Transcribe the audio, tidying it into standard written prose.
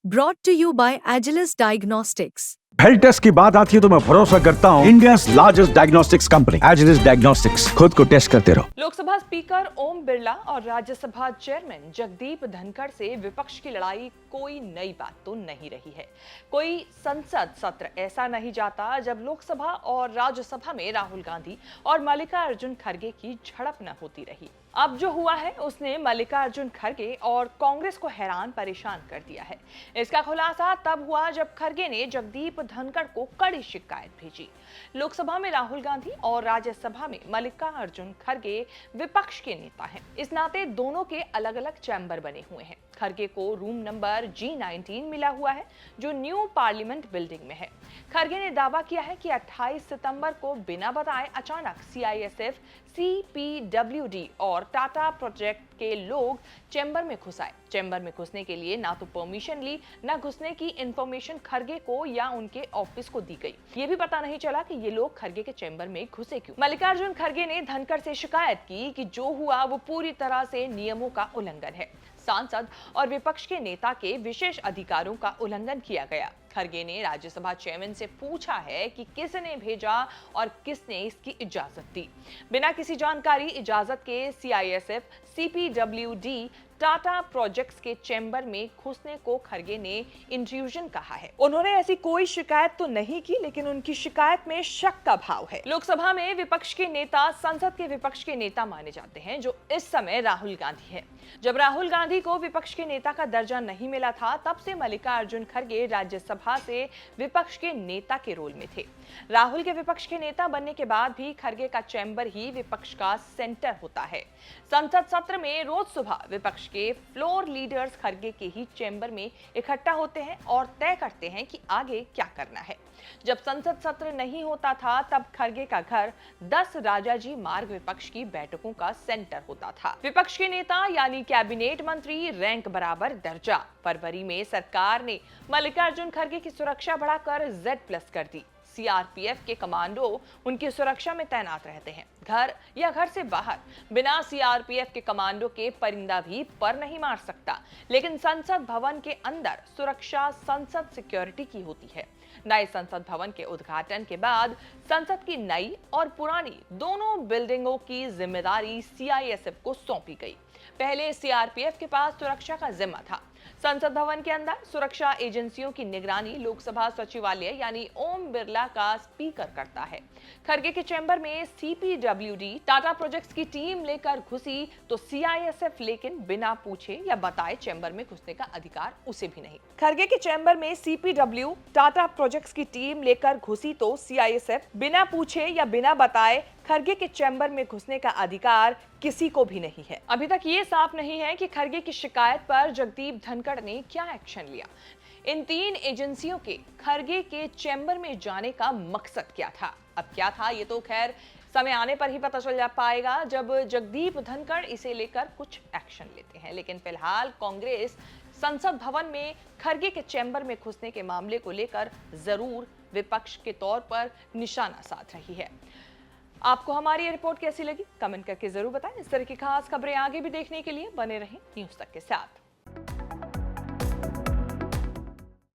Brought to you by Agilus Diagnostics. Health test की बात आती है तो मैं भरोसा करता हूँ India's largest diagnostics company Agilus diagnostics. खुद को टेस्ट करते रहो। लोकसभा स्पीकर ओम बिरला और राज्यसभा चेयरमैन जगदीप धनखड़ से विपक्ष की लड़ाई कोई नई बात तो नहीं रही है। कोई संसद सत्र ऐसा नहीं जाता जब लोकसभा और राज्यसभा में राहुल गांधी और मल्लिकार्जुन खड़गे की झड़प न होती रही। अब जो हुआ है उसने मल्लिकार्जुन खड़गे और कांग्रेस को हैरान परेशान कर दिया है। इसका खुलासा तब हुआ जब खड़गे ने जगदीप धनखड़ को कड़ी शिकायत भेजी। लोकसभा में राहुल गांधी और राज्यसभा में मल्लिकार्जुन खड़गे विपक्ष के नेता हैं। इस नाते दोनों के अलग अलग चैम्बर बने हुए हैं। खड़गे को रूम नंबर G19 मिला हुआ है जो न्यू पार्लियामेंट बिल्डिंग में है। खड़गे ने दावा किया है कि 28 सितंबर को बिना बताए अचानक CISF, CPWD और टाटा प्रोजेक्ट के लोग चैम्बर में घुस आए। चैम्बर में घुसने के लिए ना तो परमिशन ली, ना घुसने की इंफॉर्मेशन खड़गे को या उनके ऑफिस को दी गई। ये भी पता नहीं चला कि ये लोग खड़गे के चैम्बर में घुसे क्यों। मल्लिकार्जुन खड़गे ने धनखड़ से शिकायत की कि जो हुआ वो पूरी तरह से नियमों का उल्लंघन है। सांसद और विपक्ष के नेता के विशेष अधिकारों का उल्लंघन किया गया। खड़गे ने राज्यसभा चेयरमैन से पूछा है कि किसने भेजा और किसने इसकी इजाजत दी। बिना किसी जानकारी इजाजत के CISF, CPWD, टाटा प्रोजेक्ट्स के चैम्बर में घुसने को खड़गे ने इंट्रूजन कहा है। उन्होंने ऐसी कोई शिकायत तो नहीं की, लेकिन उनकी शिकायत में शक का भाव है। लोकसभा में विपक्ष के नेता संसद के विपक्ष के नेता माने जाते हैं, जो इस समय राहुल गांधी है। जब राहुल गांधी को विपक्ष के नेता का दर्जा नहीं मिला था, तब से मल्लिकार्जुन खड़गे राज्यसभा से विपक्ष के नेता के रोल में थे। राहुल के विपक्ष के नेता बनने के बाद भी खड़गे का चैम्बर ही विपक्ष का सेंटर होता है। संसद सत्र में रोज सुबह विपक्ष के फ्लोर लीडर्स खड़गे के ही चैम्बर में इकट्ठा होते हैं और तय करते हैं कि आगे क्या करना है। जब संसद सत्र नहीं होता था तब खड़गे का घर 10 राजाजी मार्ग विपक्ष की बैठकों का सेंटर होता था। विपक्ष के नेता यानी कैबिनेट मंत्री रैंक बराबर दर्जा। फरवरी में सरकार ने मल्लिकार्जुन खड़गे की सुरक्षा बढ़ाकर Z+ कर दी। CRPF के कमांडो उनकी सुरक्षा में तैनात रहते हैं। घर या घर से बाहर बिना CRPF के कमांडो के परिंदा भी पर नहीं मार सकता, लेकिन संसद भवन के अंदर सुरक्षा संसद सिक्योरिटी की होती है। नए संसद भवन के उद्घाटन के बाद संसद की नई और पुरानी दोनों बिल्डिंगों की जिम्मेदारी CISF को सौंपी गई। पहले CRPF के पास सुरक्षा का जिम्मा था। संसद भवन के अंदर सुरक्षा एजेंसियों की निगरानी लोकसभा सचिवालय यानी ओम बिरला का स्पीकर करता है। खड़गे के चैम्बर में CPWD टाटा प्रोजेक्ट्स की टीम लेकर घुसी तो CISF लेकिन बिना पूछे या बताए चैम्बर में घुसने का अधिकार उसे भी नहीं। खड़गे के चैम्बर में CPW टाटा प्रोजेक्ट्स की टीम लेकर घुसी तो CISF बिना पूछे या बिना बताए खड़गे के चैम्बर में घुसने का अधिकार किसी को भी नहीं है। अभी तक ये साफ नहीं है कि खड़गे की शिकायत पर जगदीप धनखड़ ने क्या एक्शन लिया। इन 3 एजेंसियों के खड़गे के चैम्बर में जाने का मकसद क्या था? अब क्या था ये तो खैर समय आने पर ही पता चल जा पाएगा, जब जगदीप धनखड़ इसे लेकर कुछ एक्शन लेते हैं। लेकिन फिलहाल कांग्रेस संसद भवन में खड़गे के चैम्बर में घुसने के मामले को लेकर जरूर विपक्ष के तौर पर निशाना साध रही है। आपको हमारी ये रिपोर्ट कैसी लगी? कमेंट करके जरूर बताएं। इस तरह की खास खबरें आगे भी देखने के लिए बने रहें न्यूज़ तक के साथ।